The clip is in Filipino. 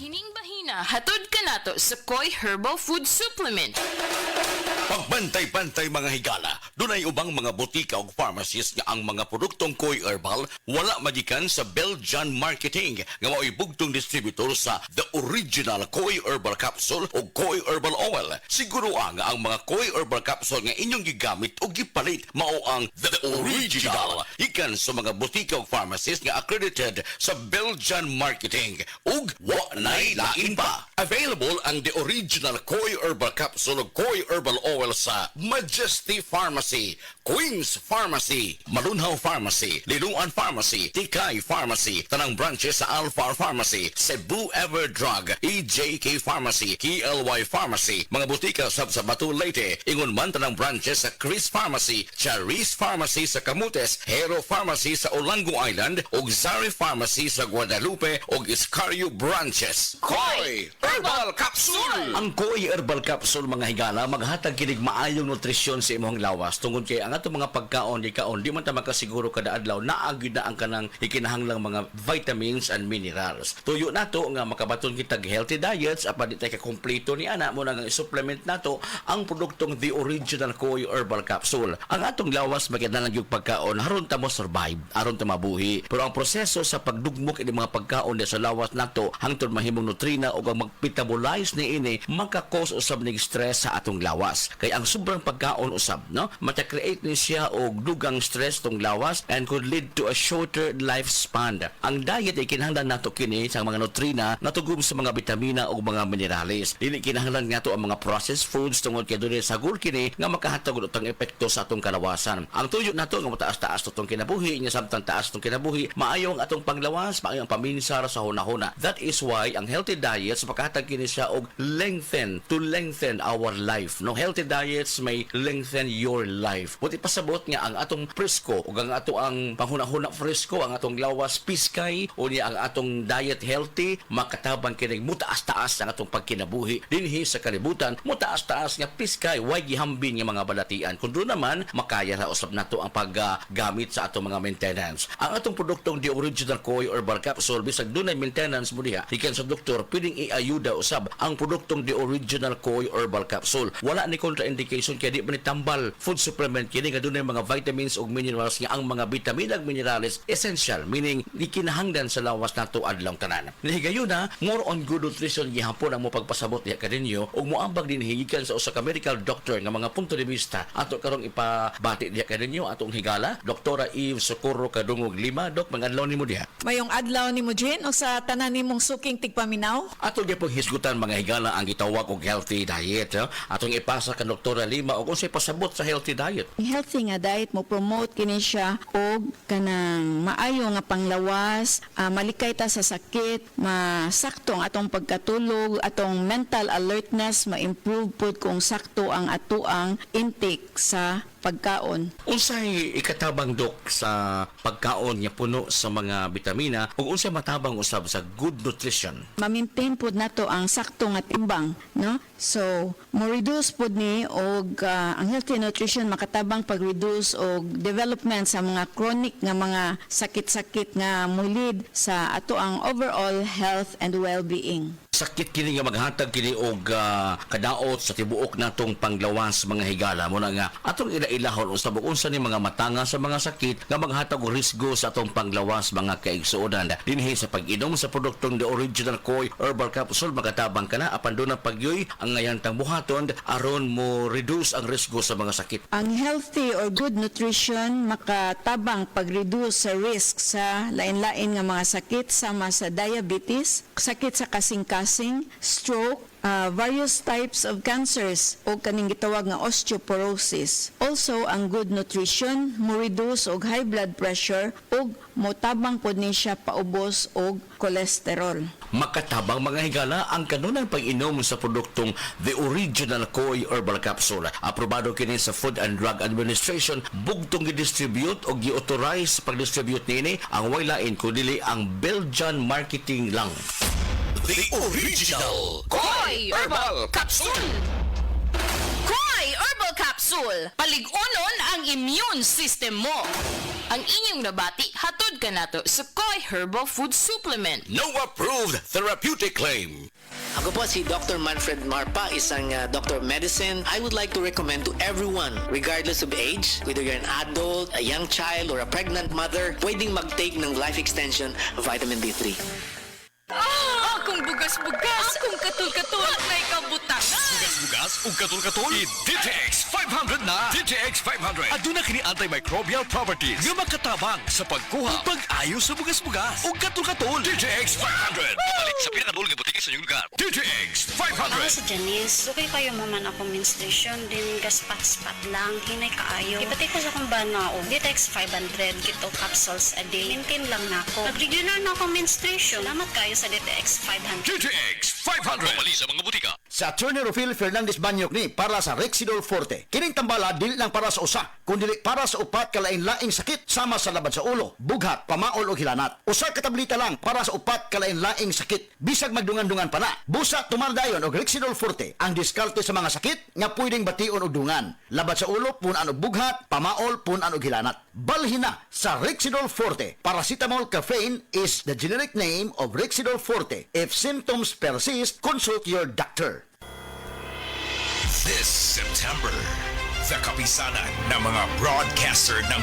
Kining bahina hatod ka nato sa Koi Herbal Food Supplement. Pagbantay-bantay mga higala, dunay ubang mga botika o pharmacies nga ang mga produktong Koi Herbal wala magikan sa Belgian Marketing nga mao'y bugtong distributor sa The Original Koi Herbal Capsule o Koi Herbal Oil. Siguro ang mga Koi Herbal Capsule nga inyong gigamit o gipalit mao ang The Original. Ikan sa mga botika o pharmacies nga accredited sa Belgian Marketing ug wa nay lain pa. Available ang The Original Koi Herbal Capsule o Koi Herbal Oil sa Majesty Pharmacy, Queen's Pharmacy, Malunhaw Pharmacy, Liluan Pharmacy, Tikay Pharmacy, tanang branches sa Alpha Pharmacy, Cebu Everdrug, EJK Pharmacy, KLY Pharmacy, mga butika sa Batu Leyte, ingon man tanang branches sa Chris Pharmacy, Charis Pharmacy sa Camotes, Hero Pharmacy sa Olango Island, ug Zari Pharmacy sa Guadalupe ug Iscario branches. Koi Herbal Capsule! Ang Koi Herbal Capsule mga higala maghatag kinig maayong nutrisyon sa imong lawas tungod kay ang atong mga pagkaon di man ta makasiguro kada adlaw naagid na ang kanang ikinahanglang mga vitamins and minerals. Tuyo nato nga makabaton kita healthy diets apan di tay ka kompleto ni ana mo nang supplement nato ang produktong The Original Koi Herbal Capsule. Ang atong lawas magkinahanglan gyud pagkaon aron ta mo survive, aron ta mabuhi. Pero ang proseso sa pagdugmok ini mga pagkaon sa lawas nato hangtod mahimong nutrina ug ang magmetabolize ni ini maka-cause usab ning stress sa atong lawas. Kay ang sobrang pagkaon usab no mata-create ni siya og dugang stress tong lawas and could lead to a shorter lifespan. Ang diet ay kinahanglan nato kini sa mga nutrina natugom sa mga bitamina ug mga minerales. Dili kinahanglan nato ang mga processed foods tungod kay dunay sagol kini nga makahatag og utang epekto sa atong kalawasan. Ang tuyo nato nga mataas-taas tong kinabuhi nya samtang taas tong kinabuhi maayo ang atong panglawas, maayo ang paminsar sa hunahuna. That is why ang healthy diets makahatag kini siya og lengthen our life. No healthy diets may lengthen your life. Buti pasabot nga ang atong presko ug ang ato ang panghuna-huna presko, ang atong lawas piskay o niya ang atong diet healthy makatabang kini mutaas-taas ang atong pagkinabuhi dinhi sa kalibutan. Mutaas-taas nga piskay way gihambin nga mga balatian. Kun do naman makaya ra usab nato ang paggamit sa atong mga maintenance. Ang atong produktong The Original Koi Herbal Capsule bisag dunay maintenance mo diha ikan sa doktor pwedeng iayuda usab ang produktong The Original Koi Herbal Capsule. Wala ni contraindication kaya di ba ni tambal food supplement kini nga dunay mga vitamins ug minerals nga ang mga bitamina ug minerals essential meaning di kinahanglan sa lawas nato adlaw tanan. Nihigayon na more on good nutrition gihapon ang mo pagpasabot diha kadinyo ug moambag din higikan sa usa ka medical doctor nga mga punto de vista ato karong ipabati diha kadinyo atong higala Doktora Eve Socorro Kadungog Lima. Dok, mangadlaw nimo diha. Mayong adlaw ni mo, Jen, o sa tanan nimong suking tigpaminaw? Ato gyud pong hisgutan mga higala ang gitawag og healthy diet. Atong ipasa ka Doktora Lima og unsay pasabot sa healthy diet. Ang healthy nga diet mo promote kini siya og kanang maayo nga panglawas, malikay ta sa sakit, masakto ang atong pagkatulog, atong mental alertness ma-improve pud kung sakto ang atuang intake sa pagkaon. Unsay ikatabang dok sa pagkaon nga puno sa mga bitamina ug unsay matabang usab sa good nutrition? Ma-maintain pud nato ang sakto nga timbang, no? So, mo reduce pud ni og ang healthy nutrition makatabang pag-reduce og development sa mga chronic nga mga sakit-sakit nga mulid sa ato ang overall health and well-being. Sakit kini nga maghatag kini og kadaot sa tibuok natong panglawas mga higala mo na nga atong ilailahon usab unsa ni mga matanga sa mga sakit nga maghatag og risgo sa atong panglawas mga kaigsuonan dinhi sa pag-inom sa produktong The Original Koi Herbal Capsule makatabang kana apan do na pagyoy ang ngayantang buhaton aron mo reduce ang risgo sa mga sakit. Ang healthy or good nutrition makatabang pag-reduce sa risk sa lain-lain nga mga sakit sama sa diabetes, sakit sa kasing-kasing, stroke, various types of cancers o kaning gitawag nga osteoporosis. Also, ang good nutrition mo reduce og high blood pressure ug motabang pod ni siya paubos og cholesterol. Makatabang mga higala ang kanunang pag-inom sa produktong The Original Koi Herbal Capsule. Aprobado kini sa Food and Drug Administration, bugtong gi-distribute o gi-authorize pag-distribute nini ang way lain kundi ang Belgian Marketing lang. The Original Koi Herbal Capsule! Koi Herbal Capsule! Paligunon ang immune system mo! Ang inyong nabati, hatod ka nato sa Koi Koi Herbal Food Supplement. No approved therapeutic claim. Ako po si Dr. Manfred Marpa, isang doctor of medicine. I would like to recommend to everyone, regardless of age, whether you're an adult, a young child, or a pregnant mother, pwedeng mag-take ng Life Extension Vitamin D3. Akong bugas-bugas, akong katul-katul, may kabutangan. Bugas ug katul-katul DTX 500 na. DTX 500 aduna kini antimicrobial properties nga makatabang sa pagkuha ug pag-ayo sa bugas-bugas ug katul-katul. DTX 500 balik sa pinakadul nga butika sa inyong lugar. DTX Ako 500 si Janice. Lugay kayo maman ako menstruation din gaspat-spat lang. Hinay kaayo. Ipati ko sa kong bana o. Ditex 500 kito capsules a day. Maintain lang na ako. Nag-regular na ako menstruation. Salamat kayo sa Ditex 500. DTX 500 mali sa mga butika. Sa Attorney Rufil Fernandez Banyok ni para sa Rexidol Forte. Kining tambala dili lang para sa usa, kundi para sa upat ka lain-laing sakit sama sa labad sa ulo, bughat, pamaol o hilanat. Usa ka tableta lang para sa upat ka lain-laing sakit. Bisag magdungan-dungan pa na. Busa tumaldayon og Rexidol Forte ang diskarte sa mga sakit nga pwedeng bation og dungan. Labad sa ulo punan og bughat, pamaol punan og hilanat. Balhina sa Rexidol Forte. Paracetamol caffeine is the generic name of Rexidol Forte. If symptoms persist, consult your doctor. This September, the kapisanan ng mga broadcaster ng